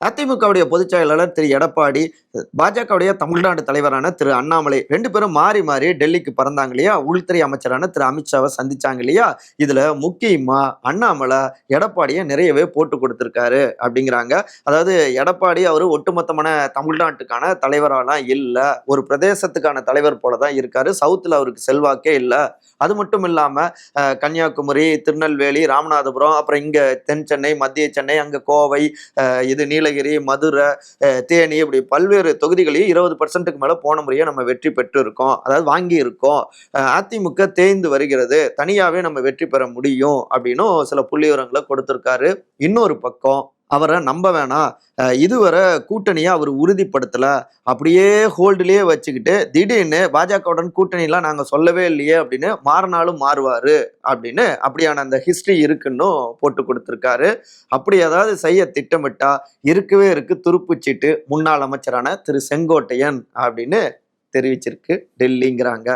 அதிமுகவுடைய பொதுச் செயலாளர் திரு எடப்பாடி, பாஜகவுடைய தமிழ்நாடு தலைவரான திரு அண்ணாமலை 2 பேரும் மாறி, மாறி டெல்லிக்கு பறந்தாங்க இல்லையா? உள்துறை அமைச்சரான திரு அமித்ஷாவ சந்திச்சாங்க இல்லையா? இதுல முக்கியமா அண்ணாமலை எடப்பாடிய நிறையவே போட்டு குடுத்திருக்காரு அப்படிங்கிறாங்க. அதாவது எடப்பாடி அவரு ஒட்டுமொத்தமான தமிழ்நாட்டுக்கான தலைவராலாம் இல்ல. ஒரு பிரதேசத்துக்கான தலைவர் போல தான் இருக்காரு. சவுத்ல அவருக்கு செல்வாக்கே இல்ல. அது மட்டும் இல்லாம கன்னியாகுமரி, திருநெல்வேலி, ராமநாதபுரம், அப்புறம் இங்க தென் சென்னை, மத்திய சென்னை, அங்க கோவை, இது நீலகிரி, மதுரை, தேனி இப்படி பல்வேறு தொகுதிகளையும் 20% மேல போன முறையே நம்ம வெற்றி பெற்று இருக்கோம். அதாவது வாங்கி இருக்கோம். அதிமுக தேய்ந்து வருகிறது. தனியாவே நம்ம வெற்றி பெற முடியும் அப்படின்னும் சில புள்ளிவிவரங்களை கொடுத்திருக்காரு. இன்னொரு பக்கம் அவரை நம்ப வேணாம். இதுவரை கூட்டணியை அவர் உறுதிப்படுத்தல. அப்படியே ஹோல்டுலயே வச்சுக்கிட்டு திடீர்னு பாஜகவுடன் கூட்டணிலாம் நாங்க சொல்லவே இல்லையே அப்படின்னு மாறினாலும் மாறுவாரு அப்படின்னு அப்படியான அந்த ஹிஸ்டரி இருக்குன்னு போட்டு கொடுத்திருக்காரு. அப்படி ஏதாவது செய்ய திட்டமிட்டா இருக்கவே இருக்கு துருப்புச்சீட்டு முன்னாள் அமைச்சரான திரு செங்கோட்டையன் அப்படின்னு தெரிவிச்சிருக்கு டெல்லிங்கிறாங்க.